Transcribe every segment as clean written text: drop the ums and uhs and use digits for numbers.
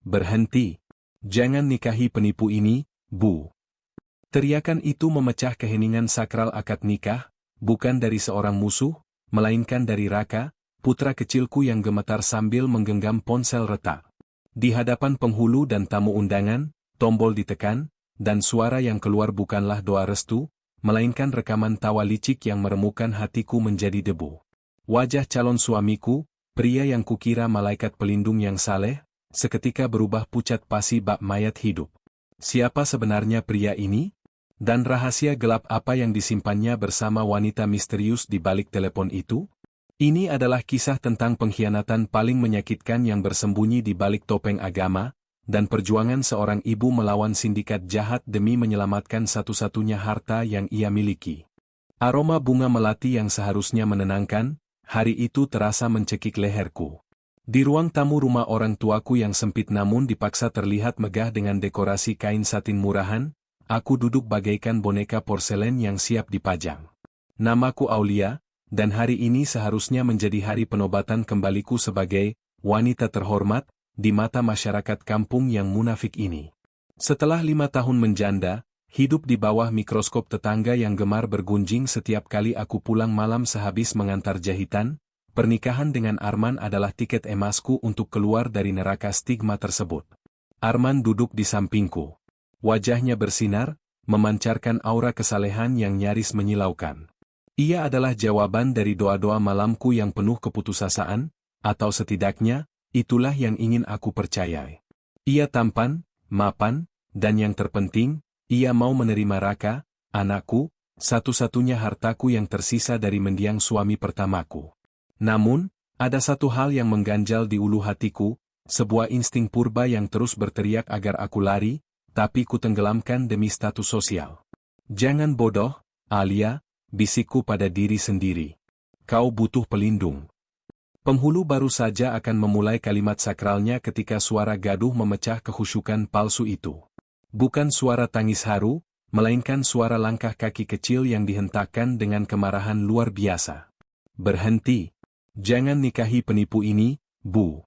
Berhenti. Jangan nikahi penipu ini, Bu. Teriakan itu memecah keheningan sakral akad nikah, bukan dari seorang musuh, melainkan dari Raka, putra kecilku yang gemetar sambil menggenggam ponsel retak. Di hadapan penghulu dan tamu undangan, tombol ditekan, dan suara yang keluar bukanlah doa restu, melainkan rekaman tawa licik yang meremukan hatiku menjadi debu. Wajah calon suamiku, pria yang kukira malaikat pelindung yang saleh, seketika berubah pucat pasi bak mayat hidup. Siapa sebenarnya pria ini? Dan rahasia gelap apa yang disimpannya bersama wanita misterius di balik telepon itu? Ini adalah kisah tentang pengkhianatan paling menyakitkan yang bersembunyi di balik topeng agama, dan perjuangan seorang ibu melawan sindikat jahat demi menyelamatkan satu-satunya harta yang ia miliki. Aroma bunga melati yang seharusnya menenangkan, hari itu terasa mencekik leherku. Di ruang tamu rumah orang tuaku yang sempit namun dipaksa terlihat megah dengan dekorasi kain satin murahan, aku duduk bagaikan boneka porselen yang siap dipajang. Namaku Aulia, dan hari ini seharusnya menjadi hari penobatan kembaliku sebagai wanita terhormat di mata masyarakat kampung yang munafik ini. Setelah 5 tahun menjanda, hidup di bawah mikroskop tetangga yang gemar bergunjing setiap kali aku pulang malam sehabis mengantar jahitan, pernikahan dengan Arman adalah tiket emasku untuk keluar dari neraka stigma tersebut. Arman duduk di sampingku. Wajahnya bersinar, memancarkan aura kesalehan yang nyaris menyilaukan. Ia adalah jawaban dari doa-doa malamku yang penuh keputusasaan, atau setidaknya, itulah yang ingin aku percayai. Ia tampan, mapan, dan yang terpenting, ia mau menerima Raka, anakku, satu-satunya hartaku yang tersisa dari mendiang suami pertamaku. Namun, ada satu hal yang mengganjal di ulu hatiku, sebuah insting purba yang terus berteriak agar aku lari, tapi kutenggelamkan demi status sosial. Jangan bodoh, Alia, bisikku pada diri sendiri. Kau butuh pelindung. Penghulu baru saja akan memulai kalimat sakralnya ketika suara gaduh memecah kehusyukan palsu itu. Bukan suara tangis haru, melainkan suara langkah kaki kecil yang dihentakkan dengan kemarahan luar biasa. Berhenti. Jangan nikahi penipu ini, Bu.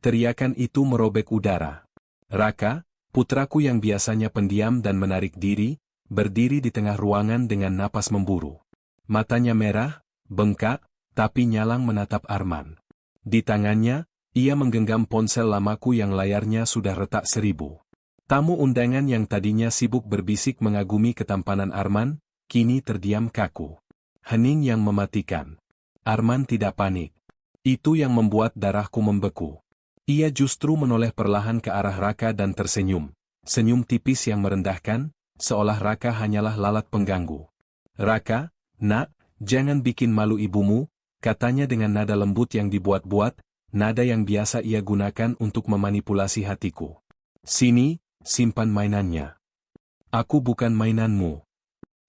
Teriakan itu merobek udara. Raka, putraku yang biasanya pendiam dan menarik diri, berdiri di tengah ruangan dengan napas memburu. Matanya merah, bengkak, tapi nyalang menatap Arman. Di tangannya, ia menggenggam ponsel lamaku yang layarnya sudah retak 1000. Tamu undangan yang tadinya sibuk berbisik mengagumi ketampanan Arman, kini terdiam kaku. Hening yang mematikan. Arman tidak panik. Itu yang membuat darahku membeku. Ia justru menoleh perlahan ke arah Raka dan tersenyum. Senyum tipis yang merendahkan, seolah Raka hanyalah lalat pengganggu. Raka, nak, jangan bikin malu ibumu, katanya dengan nada lembut yang dibuat-buat, nada yang biasa ia gunakan untuk memanipulasi hatiku. Sini, simpan mainannya. Aku bukan mainanmu.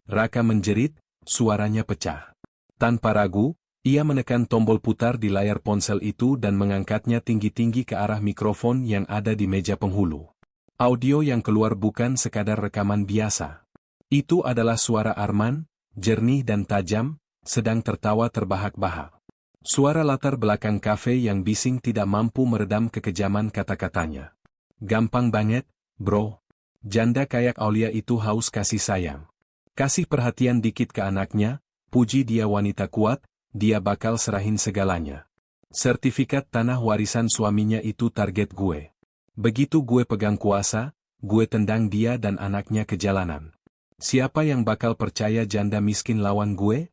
Raka menjerit, suaranya pecah. Tanpa ragu, ia menekan tombol putar di layar ponsel itu dan mengangkatnya tinggi-tinggi ke arah mikrofon yang ada di meja penghulu. Audio yang keluar bukan sekadar rekaman biasa. Itu adalah suara Arman, jernih dan tajam, sedang tertawa terbahak-bahak. Suara latar belakang kafe yang bising tidak mampu meredam kekejaman kata-katanya. Gampang banget, bro. Janda kayak Aulia itu haus kasih sayang. Kasih perhatian dikit ke anaknya, puji dia wanita kuat, dia bakal serahin segalanya. Sertifikat tanah warisan suaminya itu target gue. Begitu gue pegang kuasa, gue tendang dia dan anaknya ke jalanan. Siapa yang bakal percaya janda miskin lawan gue?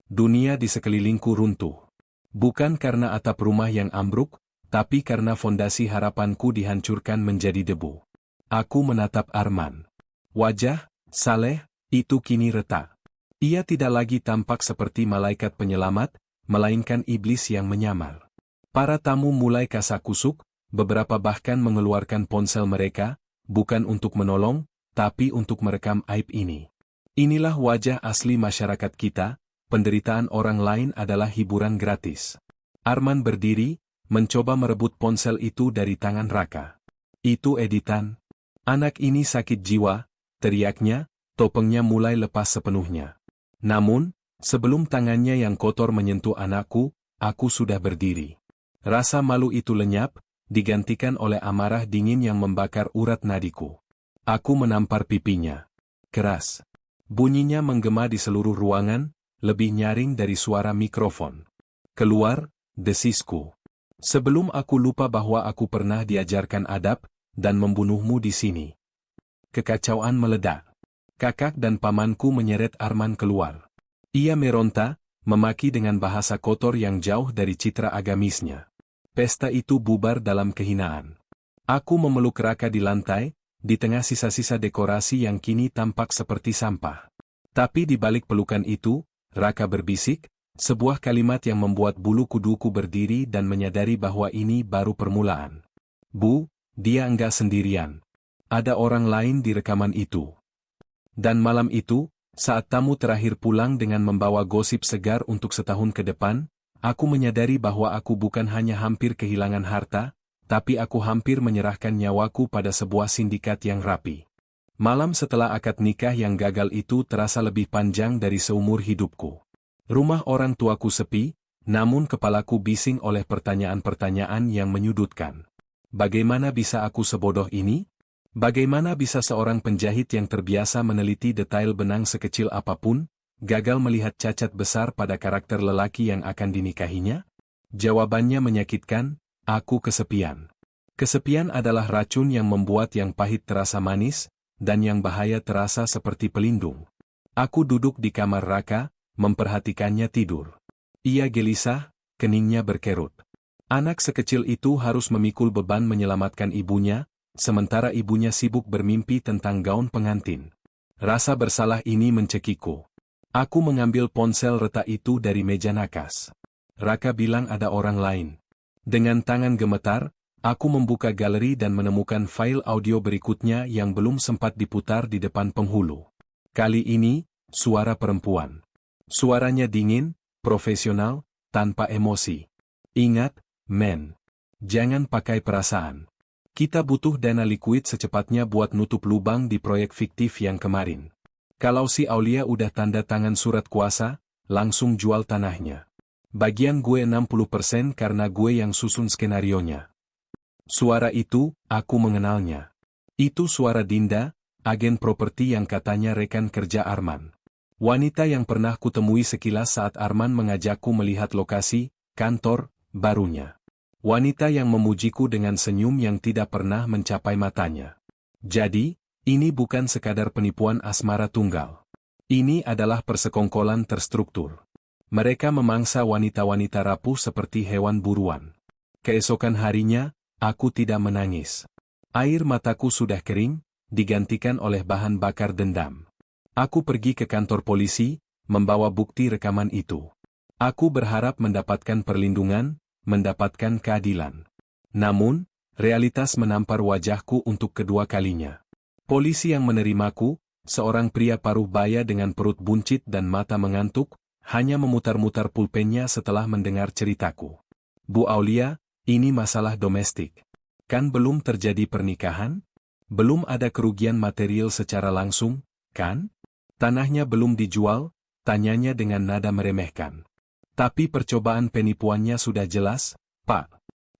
Dunia di sekelilingku runtuh. Bukan karena atap rumah yang ambruk, tapi karena fondasi harapanku dihancurkan menjadi debu. Aku menatap Arman. Wajah, saleh, itu kini retak. Ia tidak lagi tampak seperti malaikat penyelamat, melainkan iblis yang menyamar. Para tamu mulai kasak-kusuk, beberapa bahkan mengeluarkan ponsel mereka, bukan untuk menolong, tapi untuk merekam aib ini. Inilah wajah asli masyarakat kita, penderitaan orang lain adalah hiburan gratis. Arman berdiri, mencoba merebut ponsel itu dari tangan Raka. Itu editan. Anak ini sakit jiwa, teriaknya, topengnya mulai lepas sepenuhnya. Namun, sebelum tangannya yang kotor menyentuh anakku, aku sudah berdiri. Rasa malu itu lenyap, digantikan oleh amarah dingin yang membakar urat nadiku. Aku menampar pipinya. Keras. Bunyinya menggema di seluruh ruangan, lebih nyaring dari suara mikrofon. Keluar, desisku. Sebelum aku lupa bahwa aku pernah diajarkan adab, dan membunuhmu di sini. Kekacauan meledak. Kakak dan pamanku menyeret Arman keluar. Ia meronta, memaki dengan bahasa kotor yang jauh dari citra agamisnya. Pesta itu bubar dalam kehinaan. Aku memeluk Raka di lantai, di tengah sisa-sisa dekorasi yang kini tampak seperti sampah. Tapi di balik pelukan itu, Raka berbisik, sebuah kalimat yang membuat bulu kuduku berdiri dan menyadari bahwa ini baru permulaan. Bu, dia enggak sendirian. Ada orang lain di rekaman itu. Dan malam itu, saat tamu terakhir pulang dengan membawa gosip segar untuk setahun ke depan, aku menyadari bahwa aku bukan hanya hampir kehilangan harta, tapi aku hampir menyerahkan nyawaku pada sebuah sindikat yang rapi. Malam setelah akad nikah yang gagal itu terasa lebih panjang dari seumur hidupku. Rumah orang tuaku sepi, namun kepalaku bising oleh pertanyaan-pertanyaan yang menyudutkan. Bagaimana bisa aku sebodoh ini? Bagaimana bisa seorang penjahit yang terbiasa meneliti detail benang sekecil apapun, gagal melihat cacat besar pada karakter lelaki yang akan dinikahinya? Jawabannya menyakitkan, aku kesepian. Kesepian adalah racun yang membuat yang pahit terasa manis, dan yang bahaya terasa seperti pelindung. Aku duduk di kamar Raka, memperhatikannya tidur. Ia gelisah, keningnya berkerut. Anak sekecil itu harus memikul beban menyelamatkan ibunya, sementara ibunya sibuk bermimpi tentang gaun pengantin. Rasa bersalah ini mencekikku. Aku mengambil ponsel retak itu dari meja nakas. Raka bilang ada orang lain. Dengan tangan gemetar, aku membuka galeri dan menemukan file audio berikutnya yang belum sempat diputar di depan penghulu. Kali ini, suara perempuan. Suaranya dingin, profesional, tanpa emosi. Ingat, men. Jangan pakai perasaan. Kita butuh dana liquid secepatnya buat nutup lubang di proyek fiktif yang kemarin. Kalau si Aulia udah tanda tangan surat kuasa, langsung jual tanahnya. Bagian gue 60% karena gue yang susun skenarionya. Suara itu, aku mengenalnya. Itu suara Dinda, agen properti yang katanya rekan kerja Arman. Wanita yang pernah kutemui sekilas saat Arman mengajakku melihat lokasi, kantor, barunya. Wanita yang memujiku dengan senyum yang tidak pernah mencapai matanya. Jadi, ini bukan sekadar penipuan asmara tunggal. Ini adalah persekongkolan terstruktur. Mereka memangsa wanita-wanita rapuh seperti hewan buruan. Keesokan harinya, aku tidak menangis. Air mataku sudah kering, digantikan oleh bahan bakar dendam. Aku pergi ke kantor polisi, membawa bukti rekaman itu. Aku berharap mendapatkan perlindungan, mendapatkan keadilan. Namun, realitas menampar wajahku untuk kedua kalinya. Polisi yang menerimaku, seorang pria paruh baya dengan perut buncit dan mata mengantuk, hanya memutar-mutar pulpennya setelah mendengar ceritaku. Bu Aulia, ini masalah domestik. Kan belum terjadi pernikahan? Belum ada kerugian material secara langsung, kan? Tanahnya belum dijual, tanyanya dengan nada meremehkan. Tapi percobaan penipuannya sudah jelas, Pak.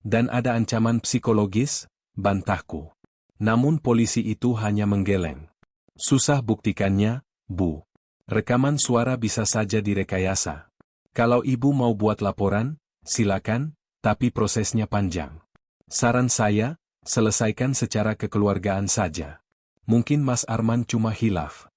Dan ada ancaman psikologis, bantahku. Namun polisi itu hanya menggeleng. Susah buktikannya, Bu. Rekaman suara bisa saja direkayasa. Kalau ibu mau buat laporan, silakan, tapi prosesnya panjang. Saran saya, selesaikan secara kekeluargaan saja. Mungkin Mas Arman cuma hilaf.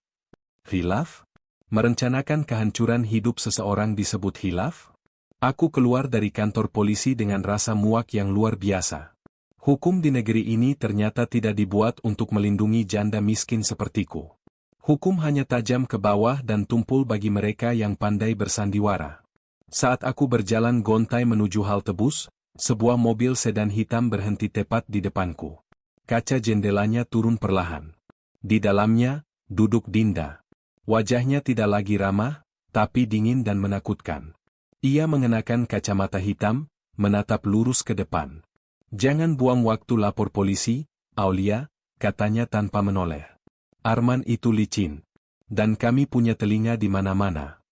Hilaf? Merencanakan kehancuran hidup seseorang disebut hilaf? Aku keluar dari kantor polisi dengan rasa muak yang luar biasa. Hukum di negeri ini ternyata tidak dibuat untuk melindungi janda miskin sepertiku. Hukum hanya tajam ke bawah dan tumpul bagi mereka yang pandai bersandiwara. Saat aku berjalan gontai menuju halte bus, sebuah mobil sedan hitam berhenti tepat di depanku. Kaca jendelanya turun perlahan. Di dalamnya, duduk Dinda. Wajahnya tidak lagi ramah, tapi dingin dan menakutkan. Ia mengenakan kacamata hitam, menatap lurus ke depan. Jangan buang waktu lapor polisi, Aulia, katanya tanpa menoleh. Arman itu licin. Dan kami punya telinga di mana-mana.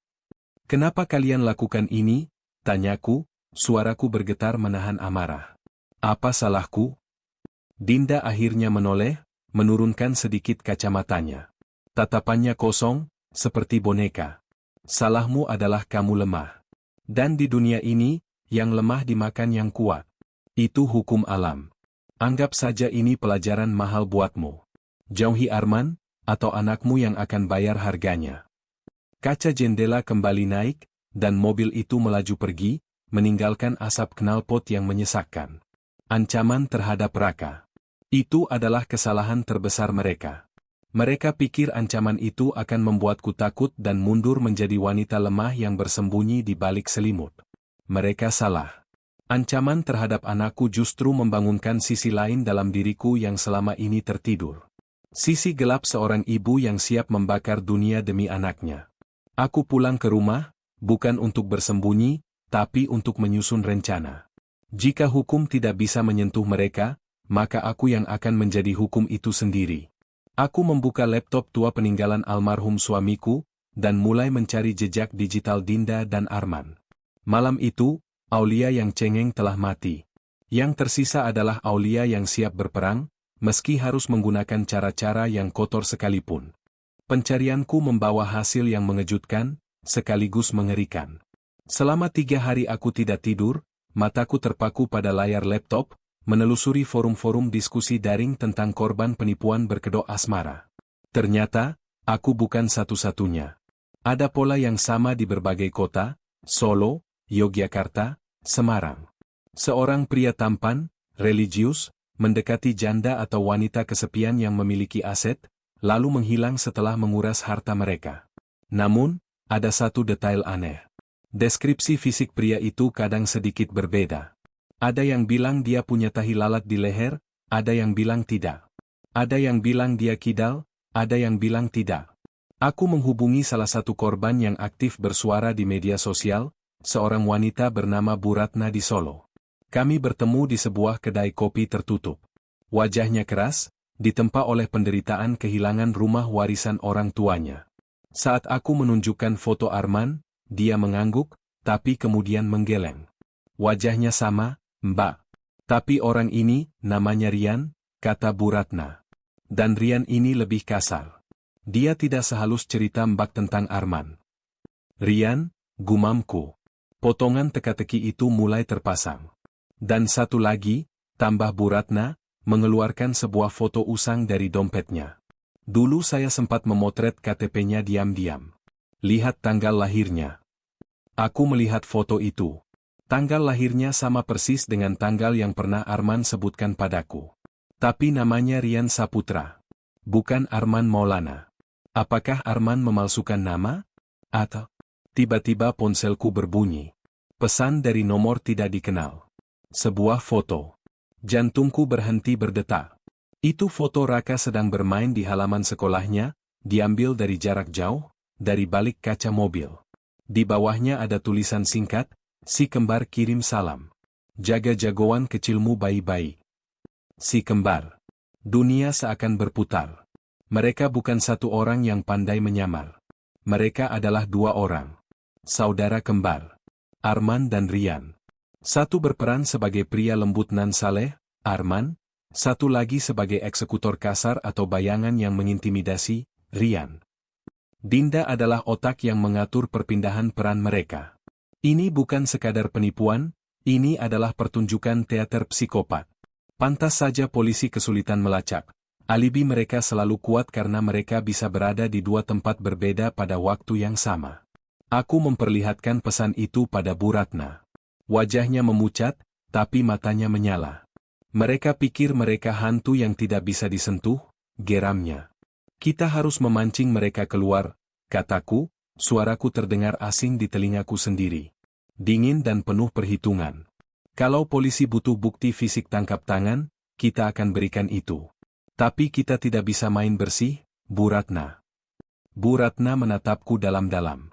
Kenapa kalian lakukan ini? Tanyaku, suaraku bergetar menahan amarah. Apa salahku? Dinda akhirnya menoleh, menurunkan sedikit kacamatanya. Tatapannya kosong, seperti boneka. Salahmu adalah kamu lemah. Dan di dunia ini, yang lemah dimakan yang kuat. Itu hukum alam. Anggap saja ini pelajaran mahal buatmu. Jauhi Arman, atau anakmu yang akan bayar harganya. Kaca jendela kembali naik, dan mobil itu melaju pergi, meninggalkan asap knalpot yang menyesakkan. Ancaman terhadap Raka. Itu adalah kesalahan terbesar mereka. Mereka pikir ancaman itu akan membuatku takut dan mundur menjadi wanita lemah yang bersembunyi di balik selimut. Mereka salah. Ancaman terhadap anakku justru membangunkan sisi lain dalam diriku yang selama ini tertidur. Sisi gelap seorang ibu yang siap membakar dunia demi anaknya. Aku pulang ke rumah, bukan untuk bersembunyi, tapi untuk menyusun rencana. Jika hukum tidak bisa menyentuh mereka, maka aku yang akan menjadi hukum itu sendiri. Aku membuka laptop tua peninggalan almarhum suamiku, dan mulai mencari jejak digital Dinda dan Arman. Malam itu, Aulia yang cengeng telah mati. Yang tersisa adalah Aulia yang siap berperang, meski harus menggunakan cara-cara yang kotor sekalipun. Pencarianku membawa hasil yang mengejutkan, sekaligus mengerikan. Selama 3 hari aku tidak tidur, mataku terpaku pada layar laptop, menelusuri forum-forum diskusi daring tentang korban penipuan berkedok asmara. Ternyata, aku bukan satu-satunya. Ada pola yang sama di berbagai kota, Solo, Yogyakarta, Semarang. Seorang pria tampan, religius, mendekati janda atau wanita kesepian yang memiliki aset, lalu menghilang setelah menguras harta mereka. Namun, ada satu detail aneh. Deskripsi fisik pria itu kadang sedikit berbeda. Ada yang bilang dia punya tahi lalat di leher, ada yang bilang tidak. Ada yang bilang dia kidal, ada yang bilang tidak. Aku menghubungi salah satu korban yang aktif bersuara di media sosial, seorang wanita bernama Bu Ratna di Solo. Kami bertemu di sebuah kedai kopi tertutup. Wajahnya keras, ditempa oleh penderitaan kehilangan rumah warisan orang tuanya. Saat aku menunjukkan foto Arman, dia mengangguk, tapi kemudian menggeleng. Wajahnya sama, Mbak. Tapi orang ini, namanya Rian, kata Bu Ratna. Dan Rian ini lebih kasar. Dia tidak sehalus cerita Mbak tentang Arman. Rian, gumamku. Potongan teka-teki itu mulai terpasang. Dan satu lagi, tambah Bu Ratna, mengeluarkan sebuah foto usang dari dompetnya. Dulu saya sempat memotret KTP-nya diam-diam. Lihat tanggal lahirnya. Aku melihat foto itu. Tanggal lahirnya sama persis dengan tanggal yang pernah Arman sebutkan padaku. Tapi namanya Rian Saputra. Bukan Arman Maulana. Apakah Arman memalsukan nama? Atau? Tiba-tiba ponselku berbunyi. Pesan dari nomor tidak dikenal. Sebuah foto. Jantungku berhenti berdetak. Itu foto Raka sedang bermain di halaman sekolahnya, diambil dari jarak jauh, dari balik kaca mobil. Di bawahnya ada tulisan singkat, si kembar kirim salam. Jaga jagoan kecilmu baik-baik. Si kembar. Dunia seakan berputar. Mereka bukan satu orang yang pandai menyamar. Mereka adalah 2 orang. Saudara kembar. Arman dan Rian. Satu berperan sebagai pria lembut nan saleh, Arman. Satu lagi sebagai eksekutor kasar atau bayangan yang mengintimidasi, Rian. Dinda adalah otak yang mengatur perpindahan peran mereka. Ini bukan sekadar penipuan, ini adalah pertunjukan teater psikopat. Pantas saja polisi kesulitan melacak. Alibi mereka selalu kuat karena mereka bisa berada di 2 tempat berbeda pada waktu yang sama. Aku memperlihatkan pesan itu pada Bu Ratna. Wajahnya memucat, tapi matanya menyala. Mereka pikir mereka hantu yang tidak bisa disentuh, geramnya. Kita harus memancing mereka keluar, kataku. Suaraku terdengar asing di telingaku sendiri. Dingin dan penuh perhitungan. Kalau polisi butuh bukti fisik tangkap tangan, kita akan berikan itu. Tapi kita tidak bisa main bersih, Bu Ratna. Bu Ratna menatapku dalam-dalam.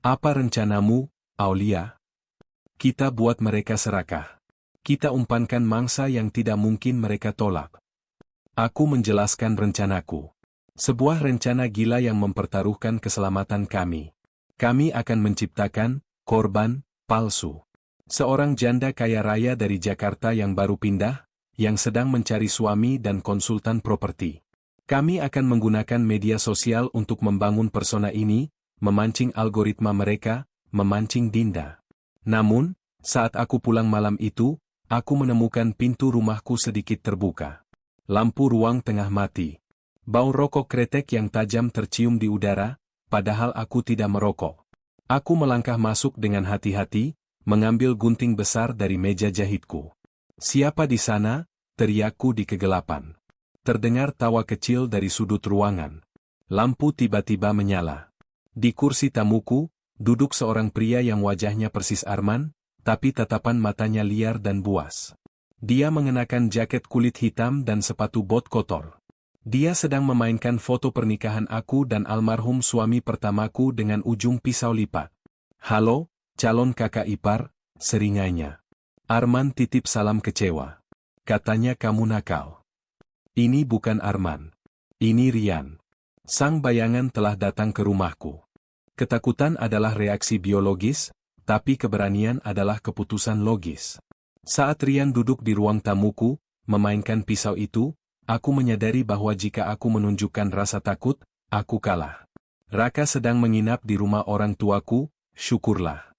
Apa rencanamu, Aulia? Kita buat mereka serakah. Kita umpankan mangsa yang tidak mungkin mereka tolak. Aku menjelaskan rencanaku. Sebuah rencana gila yang mempertaruhkan keselamatan kami. Kami akan menciptakan korban palsu. Seorang janda kaya raya dari Jakarta yang baru pindah, yang sedang mencari suami dan konsultan properti. Kami akan menggunakan media sosial untuk membangun persona ini, memancing algoritma mereka, memancing Dinda. Namun, saat aku pulang malam itu, aku menemukan pintu rumahku sedikit terbuka. Lampu ruang tengah mati. Bau rokok kretek yang tajam tercium di udara, padahal aku tidak merokok. Aku melangkah masuk dengan hati-hati, mengambil gunting besar dari meja jahitku. "Siapa di sana?" teriakku di kegelapan. Terdengar tawa kecil dari sudut ruangan. Lampu tiba-tiba menyala. Di kursi tamuku, duduk seorang pria yang wajahnya persis Arman, tapi tatapan matanya liar dan buas. Dia mengenakan jaket kulit hitam dan sepatu bot kotor. Dia sedang memainkan foto pernikahan aku dan almarhum suami pertamaku dengan ujung pisau lipat. "Halo, calon kakak ipar," seringainya. Arman titip salam kecewa. "Katanya kamu nakal." "Ini bukan Arman. Ini Rian." Sang bayangan telah datang ke rumahku. Ketakutan adalah reaksi biologis, tapi keberanian adalah keputusan logis. Saat Rian duduk di ruang tamuku, memainkan pisau itu, aku menyadari bahwa jika aku menunjukkan rasa takut, aku kalah. Raka sedang menginap di rumah orang tuaku, syukurlah.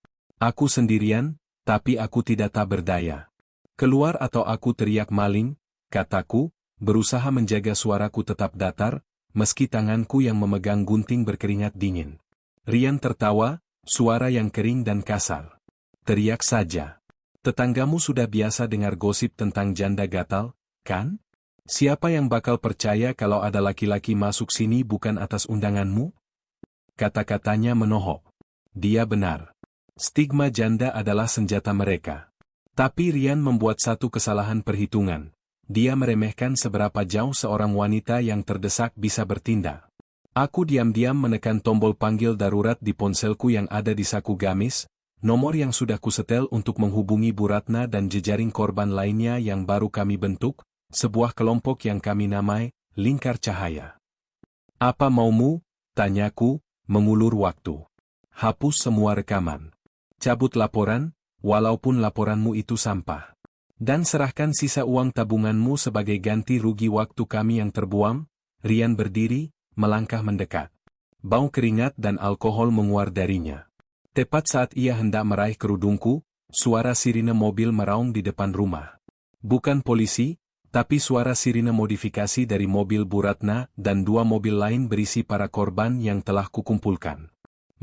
Aku sendirian, tapi aku tidak tak berdaya. "Keluar atau aku teriak maling," kataku, berusaha menjaga suaraku tetap datar, meski tanganku yang memegang gunting berkeringat dingin. Rian tertawa, suara yang kering dan kasar. "Teriak saja. Tetanggamu sudah biasa dengar gosip tentang janda gatal, kan? Siapa yang bakal percaya kalau ada laki-laki masuk sini bukan atas undanganmu?" Kata-katanya menohok. Dia benar. Stigma janda adalah senjata mereka. Tapi Rian membuat satu kesalahan perhitungan. Dia meremehkan seberapa jauh seorang wanita yang terdesak bisa bertindak. Aku diam-diam menekan tombol panggil darurat di ponselku yang ada di saku gamis, nomor yang sudah kusetel untuk menghubungi Bu Ratna dan jejaring korban lainnya yang baru kami bentuk, sebuah kelompok yang kami namai, Lingkar Cahaya. "Apa maumu?" tanyaku, mengulur waktu. "Hapus semua rekaman. Cabut laporan, walaupun laporanmu itu sampah. Dan serahkan sisa uang tabunganmu sebagai ganti rugi waktu kami yang terbuang." Rian berdiri, melangkah mendekat. Bau keringat dan alkohol menguar darinya. Tepat saat ia hendak meraih kerudungku, suara sirine mobil meraung di depan rumah. Bukan polisi, tapi suara sirine modifikasi dari mobil Bu Ratna dan 2 mobil lain berisi para korban yang telah kukumpulkan.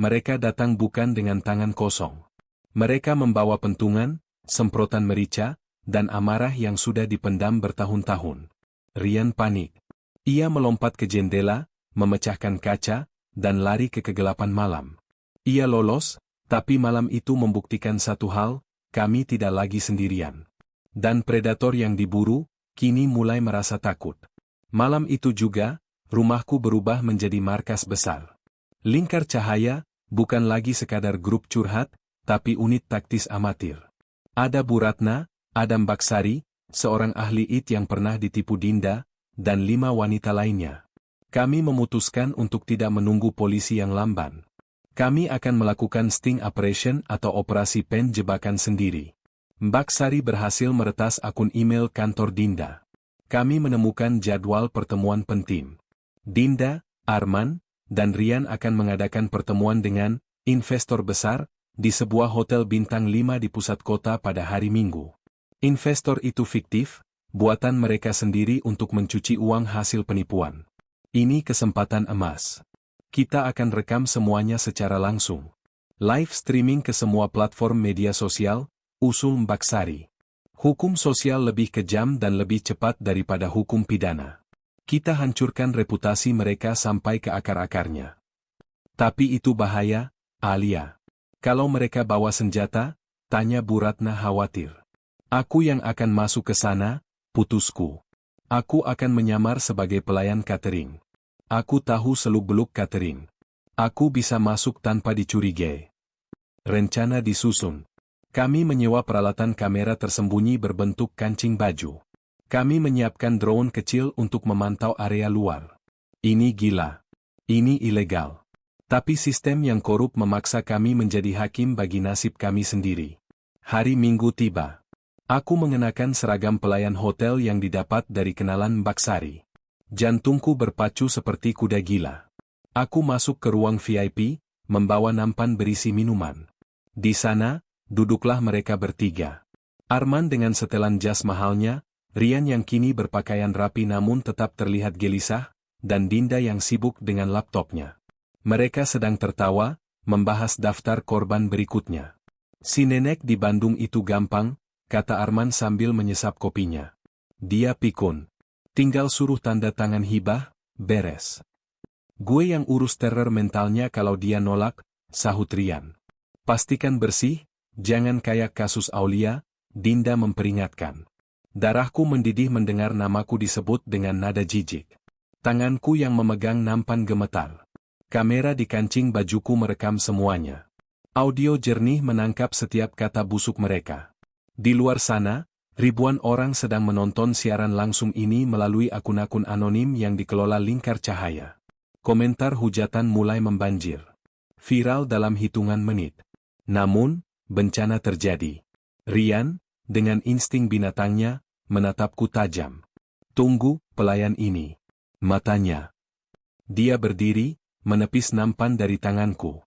Mereka datang bukan dengan tangan kosong. Mereka membawa pentungan, semprotan merica, dan amarah yang sudah dipendam bertahun-tahun. Rian panik. Ia melompat ke jendela, memecahkan kaca, dan lari ke kegelapan malam. Ia lolos, tapi malam itu membuktikan satu hal, kami tidak lagi sendirian. Dan predator yang diburu, kini mulai merasa takut. Malam itu juga, rumahku berubah menjadi markas besar. Lingkar Cahaya, bukan lagi sekadar grup curhat, tapi unit taktis amatir. Ada Bu Ratna, Adam Baksari, seorang ahli IT yang pernah ditipu Dinda, dan 5 wanita lainnya. Kami memutuskan untuk tidak menunggu polisi yang lamban. Kami akan melakukan sting operation atau operasi pen jebakan sendiri. Baksari berhasil meretas akun email kantor Dinda. Kami menemukan jadwal pertemuan penting. Dinda, Arman, dan Rian akan mengadakan pertemuan dengan investor besar di sebuah hotel bintang 5 di pusat kota pada hari Minggu. Investor itu fiktif, buatan mereka sendiri untuk mencuci uang hasil penipuan. Ini kesempatan emas. Kita akan rekam semuanya secara langsung. Live streaming ke semua platform media sosial, usul Baksari. Hukum sosial lebih kejam dan lebih cepat daripada hukum pidana. Kita hancurkan reputasi mereka sampai ke akar-akarnya. Tapi itu bahaya, Alia. Kalau mereka bawa senjata, tanya Bu Ratna khawatir. Aku yang akan masuk ke sana, putusku. Aku akan menyamar sebagai pelayan catering. Aku tahu seluk-beluk catering. Aku bisa masuk tanpa dicurigai. Rencana disusun. Kami menyewa peralatan kamera tersembunyi berbentuk kancing baju. Kami menyiapkan drone kecil untuk memantau area luar. Ini gila. Ini ilegal. Tapi sistem yang korup memaksa kami menjadi hakim bagi nasib kami sendiri. Hari Minggu tiba. Aku mengenakan seragam pelayan hotel yang didapat dari kenalan Mbak Sari. Jantungku berpacu seperti kuda gila. Aku masuk ke ruang VIP, membawa nampan berisi minuman. Di sana, duduklah mereka bertiga. Arman dengan setelan jas mahalnya, Rian yang kini berpakaian rapi namun tetap terlihat gelisah, dan Dinda yang sibuk dengan laptopnya. Mereka sedang tertawa, membahas daftar korban berikutnya. Si nenek di Bandung itu gampang, kata Arman sambil menyesap kopinya. Dia pikun. Tinggal suruh tanda tangan hibah, beres. Gue yang urus teror mentalnya kalau dia nolak, sahut Rian. Pastikan bersih, jangan kayak kasus Aulia, Dinda memperingatkan. Darahku mendidih mendengar namaku disebut dengan nada jijik. Tanganku yang memegang nampan gemetar. Kamera di kancing bajuku merekam semuanya. Audio jernih menangkap setiap kata busuk mereka. Di luar sana, ribuan orang sedang menonton siaran langsung ini melalui akun-akun anonim yang dikelola Lingkar Cahaya. Komentar hujatan mulai membanjir. Viral dalam hitungan menit. Namun, bencana terjadi. Rian, dengan insting binatangnya, menatapku tajam. Tunggu, pelayan ini. Matanya. Dia berdiri, menepis nampan dari tanganku.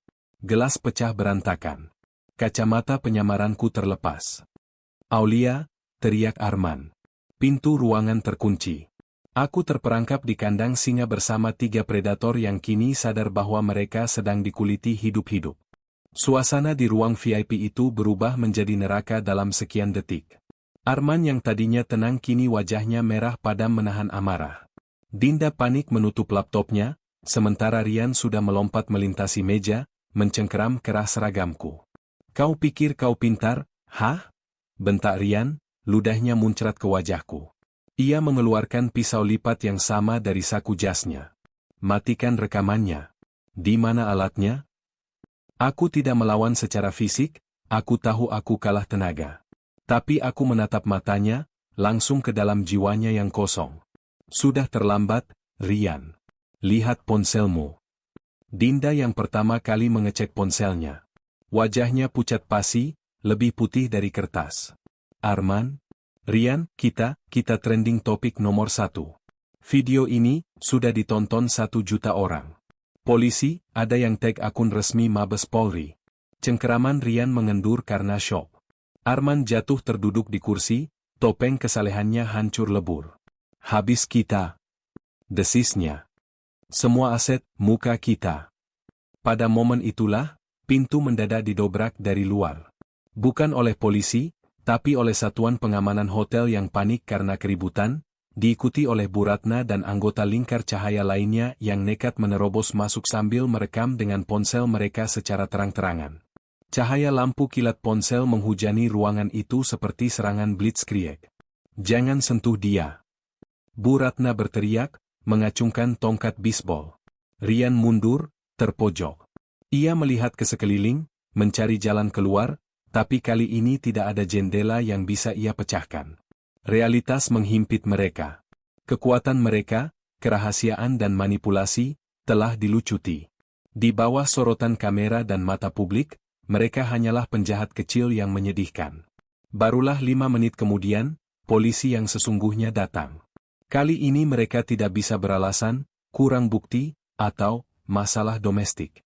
Gelas pecah berantakan. Kacamata penyamaranku terlepas. Aulia, teriak Arman. Pintu ruangan terkunci. Aku terperangkap di kandang singa bersama 3 predator yang kini sadar bahwa mereka sedang dikuliti hidup-hidup. Suasana di ruang VIP itu berubah menjadi neraka dalam sekian detik. Arman yang tadinya tenang kini wajahnya merah padam menahan amarah. Dinda panik menutup laptopnya, sementara Rian sudah melompat melintasi meja, mencengkeram kerah seragamku. Kau pikir kau pintar, hah? Bentak Rian, ludahnya muncrat ke wajahku. Ia mengeluarkan pisau lipat yang sama dari saku jasnya. Matikan rekamannya. Di mana alatnya? Aku tidak melawan secara fisik, aku tahu aku kalah tenaga. Tapi aku menatap matanya, langsung ke dalam jiwanya yang kosong. Sudah terlambat, Rian. Lihat ponselmu. Dinda yang pertama kali mengecek ponselnya. Wajahnya pucat pasi, lebih putih dari kertas. Arman, Rian, kita trending topik nomor 1. Video ini sudah ditonton 1 juta orang. Polisi, ada yang tag akun resmi Mabes Polri. Cengkeraman Rian mengendur karena syok. Arman jatuh terduduk di kursi, topeng kesalehannya hancur lebur. Habis kita. Desisnya. Semua aset, muka kita. Pada momen itulah, pintu mendadak didobrak dari luar. Bukan oleh polisi, tapi oleh satuan pengamanan hotel yang panik karena keributan, diikuti oleh Bu Ratna dan anggota Lingkar Cahaya lainnya yang nekat menerobos masuk sambil merekam dengan ponsel mereka secara terang-terangan. Cahaya lampu kilat ponsel menghujani ruangan itu seperti serangan blitzkrieg. Jangan sentuh dia. Bu Ratna berteriak, mengacungkan tongkat bisbol. Rian mundur, terpojok. Ia melihat ke sekeliling, mencari jalan keluar, tapi kali ini tidak ada jendela yang bisa ia pecahkan. Realitas menghimpit mereka. Kekuatan mereka, kerahasiaan dan manipulasi, telah dilucuti. Di bawah sorotan kamera dan mata publik, mereka hanyalah penjahat kecil yang menyedihkan. Barulah 5 menit kemudian, polisi yang sesungguhnya datang. Kali ini mereka tidak bisa beralasan, kurang bukti, atau masalah domestik.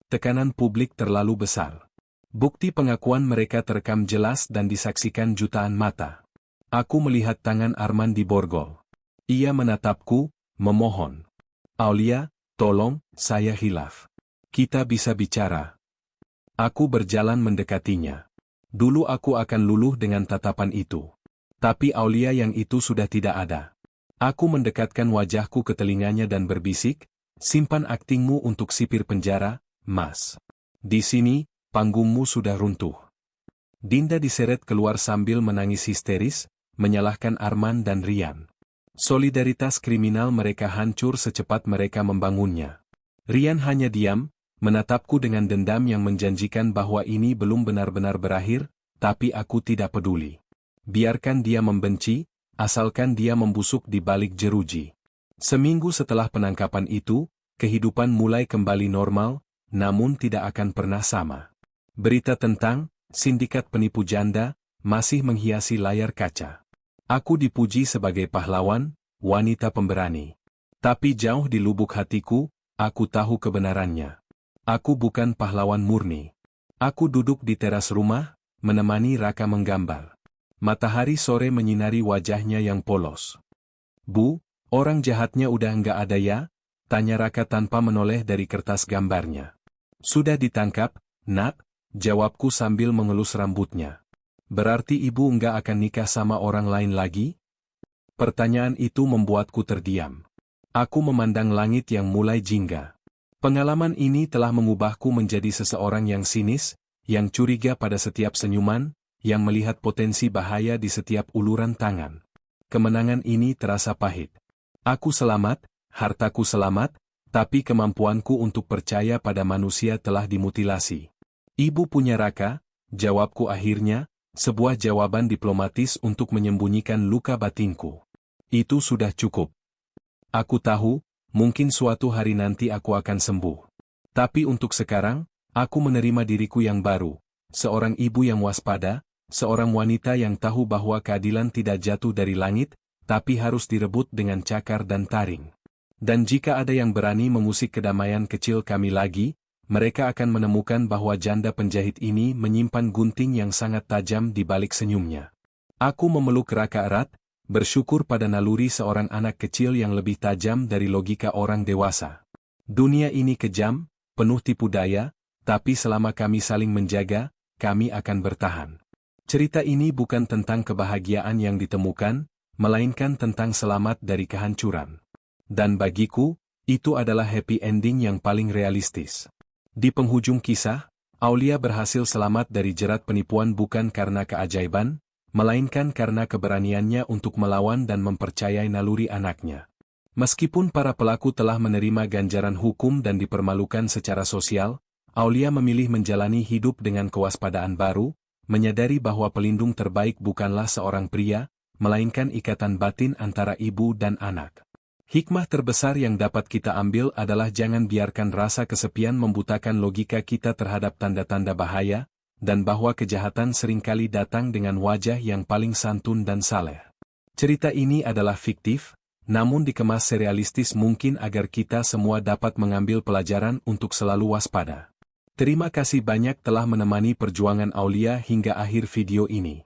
Tekanan publik terlalu besar. Bukti pengakuan mereka terekam jelas dan disaksikan jutaan mata. Aku melihat tangan Arman di borgol. Ia menatapku, memohon. Aulia, tolong, saya hilaf. Kita bisa bicara. Aku berjalan mendekatinya. Dulu aku akan luluh dengan tatapan itu. Tapi Aulia yang itu sudah tidak ada. Aku mendekatkan wajahku ke telinganya dan berbisik, simpan aktingmu untuk sipir penjara, Mas. Di sini, panggungmu sudah runtuh. Dinda diseret keluar sambil menangis histeris, menyalahkan Arman dan Rian. Solidaritas kriminal mereka hancur secepat mereka membangunnya. Rian hanya diam, menatapku dengan dendam yang menjanjikan bahwa ini belum benar-benar berakhir, tapi aku tidak peduli. Biarkan dia membenci, asalkan dia membusuk di balik jeruji. Seminggu setelah penangkapan itu, kehidupan mulai kembali normal, namun tidak akan pernah sama. Berita tentang sindikat penipu janda, masih menghiasi layar kaca. Aku dipuji sebagai pahlawan, wanita pemberani. Tapi jauh di lubuk hatiku, aku tahu kebenarannya. Aku bukan pahlawan murni. Aku duduk di teras rumah, menemani Raka menggambar. Matahari sore menyinari wajahnya yang polos. "Bu, orang jahatnya udah enggak ada ya?" tanya Raka tanpa menoleh dari kertas gambarnya. "Sudah ditangkap, Nak," jawabku sambil mengelus rambutnya. "Berarti ibu enggak akan nikah sama orang lain lagi?" Pertanyaan itu membuatku terdiam. Aku memandang langit yang mulai jingga. Pengalaman ini telah mengubahku menjadi seseorang yang sinis, yang curiga pada setiap senyuman, yang melihat potensi bahaya di setiap uluran tangan. Kemenangan ini terasa pahit. Aku selamat, hartaku selamat, tapi kemampuanku untuk percaya pada manusia telah dimutilasi. "Ibu punya Raka," jawabku akhirnya, sebuah jawaban diplomatis untuk menyembunyikan luka batinku. "Itu sudah cukup. Aku tahu, mungkin suatu hari nanti aku akan sembuh. Tapi untuk sekarang, aku menerima diriku yang baru, seorang ibu yang waspada, seorang wanita yang tahu bahwa keadilan tidak jatuh dari langit, tapi harus direbut dengan cakar dan taring. Dan jika ada yang berani mengusik kedamaian kecil kami lagi, mereka akan menemukan bahwa janda penjahit ini menyimpan gunting yang sangat tajam di balik senyumnya." Aku memeluk Raka erat, bersyukur pada naluri seorang anak kecil yang lebih tajam dari logika orang dewasa. Dunia ini kejam, penuh tipu daya, tapi selama kami saling menjaga, kami akan bertahan. Cerita ini bukan tentang kebahagiaan yang ditemukan, melainkan tentang selamat dari kehancuran. Dan bagiku, itu adalah happy ending yang paling realistis. Di penghujung kisah, Aulia berhasil selamat dari jerat penipuan bukan karena keajaiban, melainkan karena keberaniannya untuk melawan dan mempercayai naluri anaknya. Meskipun para pelaku telah menerima ganjaran hukum dan dipermalukan secara sosial, Aulia memilih menjalani hidup dengan kewaspadaan baru, menyadari bahwa pelindung terbaik bukanlah seorang pria, melainkan ikatan batin antara ibu dan anak. Hikmah terbesar yang dapat kita ambil adalah jangan biarkan rasa kesepian membutakan logika kita terhadap tanda-tanda bahaya, dan bahwa kejahatan seringkali datang dengan wajah yang paling santun dan saleh. Cerita ini adalah fiktif, namun dikemas serealistis mungkin agar kita semua dapat mengambil pelajaran untuk selalu waspada. Terima kasih banyak telah menemani perjuangan Aulia hingga akhir video ini.